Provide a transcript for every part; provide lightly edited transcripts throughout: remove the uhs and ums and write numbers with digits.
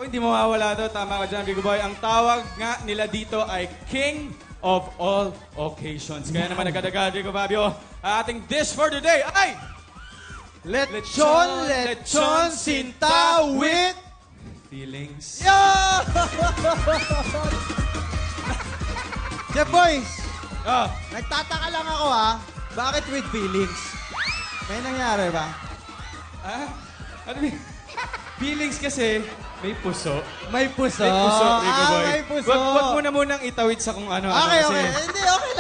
hindi mawawala to. Tama ka dyan, Rico Boy. Ang tawag nga nila dito ay King of all occasions. Kaya naman nagkadagal, Rico Fabio, ang ating dish for today ay... Lechon sinta with... feelings. Yeah! Chef Boys, nagtataka lang ako bakit with feelings? May nangyari ba? Ano feelings kasi may puso. May puso. May puso, Rico Boy. May puso. Wag mo na munang itawid sa kung ano. Okay. Kasi Hindi, okay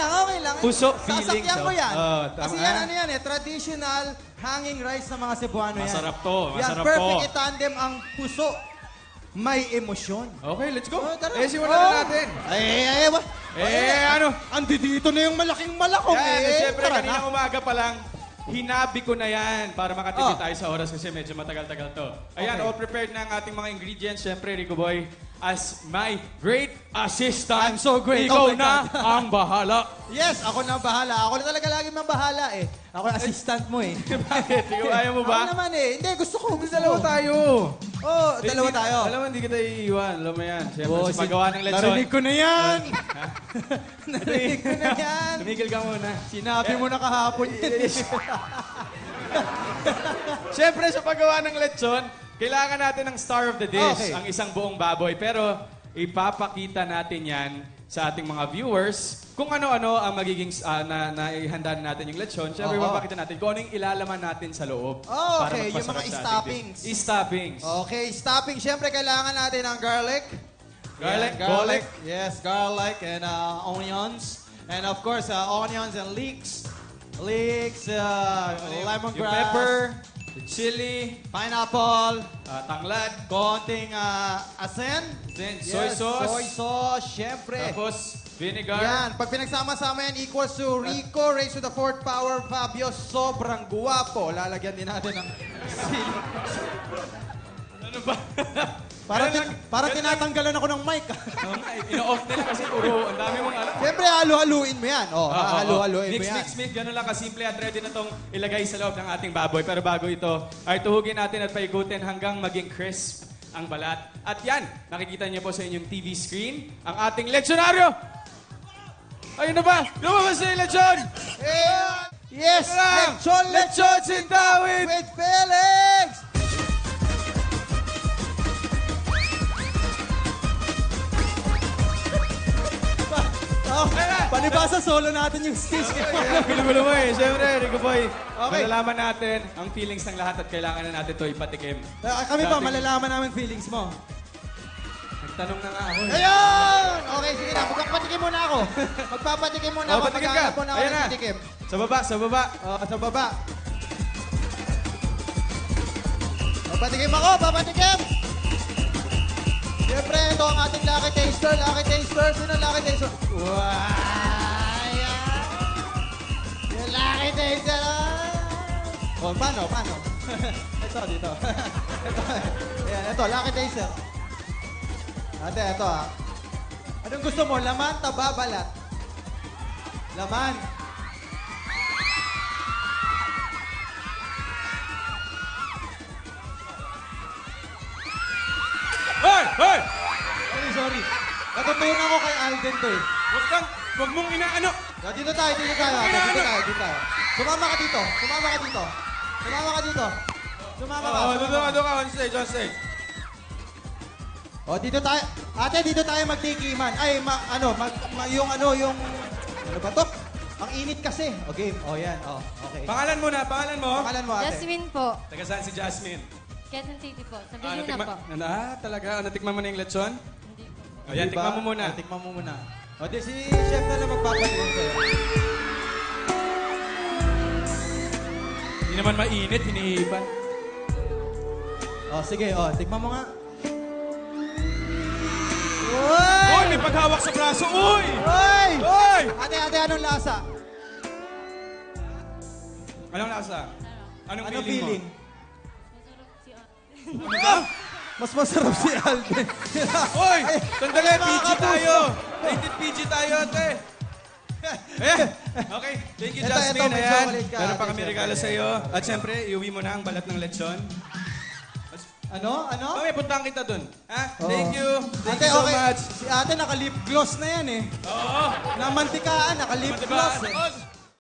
lang. Puso, feelings. Sasakyan ko yan. Tama. Kasi yan, traditional hanging rice ng mga Cebuano yan. Masarap to. Yan, perfect itandem ang puso. May emosyon. Okay, let's go. Tara. Simulan na natin. Ano? Andi dito na yung malaking malakong Siyempre, kanina umaga pa lang, hinabi ko na yan para makatipid tayo sa oras kasi medyo matagal-tagal to. Ayan, all prepared na ang ating mga ingredients. Siyempre, Rico Boy, as my great assistant, I'm so great. ikaw na ang bahala. Yes, ako na bahala. Ako na talaga lagi mabahala Ako assistant mo Bakit? Ikaw ayaw mo ba? Ako naman Hindi, gusto ko. Dalawa tayo. Dalawa tayo. Alam mo, hindi kita iiwan. Alam mo yan. Siyempre, sa paggawa ng lechon. Narinig ko na yan. Narinig ko na yan. Tumigil ka muna. Sinabi mo na kahapon yan. Siyempre, sa paggawa ng lechon, kailangan natin ng star of the dish, ang isang buong baboy. Pero ipapakita natin yan sa ating mga viewers kung ano-ano ang magiging naihanda natin yung lechon. Siyempre, ipapakita natin kung ano yung ilalaman natin sa loob. Okay, yung mga stoppings. Stoppings. Okay, stopping. Siyempre, kailangan natin ng garlic. Garlic. Yes, garlic and onions. And of course, onions and leeks. Lemongrass. Yung pepper. Chili, pineapple, tanglad, konting asin, soy sauce. Soy sauce, syempre. Tapos, vinegar. Yan, pag pinagsama-sama yan, equals to Rico, raised to the fourth power, Fabio, sobrang guwapo. Lalagyan din natin ng sili. Ano ba? Parang tinatanggalan ako ng mic. Ino-off nila kasi puro, ang dami mong alam. Siyempre, halu-haluin mo yan. Halu-haluin mo yan. Mix. Gano'n lang kasimple at ready na itong ilagay sa loob ng ating baboy. Pero bago ito, ay tuhugin natin at paikutin hanggang maging crisp ang balat. At yan, nakikita niyo po sa inyong TV screen, ang ating lechonaryo! Ayun na ba? Lumabas na yung lechon! Yes! Lechon sinta with Felix! Palibasa solo natin yung stage. Gulo-gulo mo Siyempre, Rico Boy, malalaman natin ang feelings ng lahat at kailangan na natin ito ipatikim. Kami pa, malalaman namin feelings mo. Nagtanong na nga ako. Ayun! Okay, sige na. Magpapatikim muna ako. Magpapatikim muna ako. Patikim ka. Ayan na. Sa baba. Sa baba. Papatikim ako, papatikim! Siyempre, ito ang ating Lucky Taster. Sino ang Lucky Taster? Wow! Yung Lucky Taster! Paano? Ito, dito. Ito, Lucky Taster. Ate, ito Anong gusto mo? Laman, taba, balat? Laman. Hoy! Sorry. Natutunan ko kay Alden to Huwag mong inaano. Dito tayo. Sumama ka dito. Sumama ka. Doon ka. On stage. Dito tayo. Ate, dito tayo magtikiman. Ay, yung ano ba to? Ang init kasi. Okay. Yan. Okay. Pangalan mo, ate. Jasmine po. Taga saan si Jasmine? Quezon City po. Sabihin niyo na po. Talaga? Natikman mo na yung lechon? Hindi po. Ayan, tikman mo muna. Tikman mo muna. Di si chef na lang magpapatingin sa'yo. Hindi naman mainit, hinihipan. Sige. Tikman mo nga. Uy! May paghawak sa braso! Uy! Ate, anong lasa? Anong lasa? Anong feeling mo? Mas masarap si Alden. Uy! Sandali, PG tayo! Rated PG tayo, ate! Okay, thank you, Jasmine. Ayan, meron pa kami regalo sa iyo. At syempre, iuwi mo na ang balat ng lechon. Ano? Mamaya, puntahan kita dun. Ha? Oo. Thank you. Thank Ate, you so okay. much. Si ate naka-lip gloss na yan eh. Oo. Namantikaan, naka-lip Diba? gloss eh. Oh,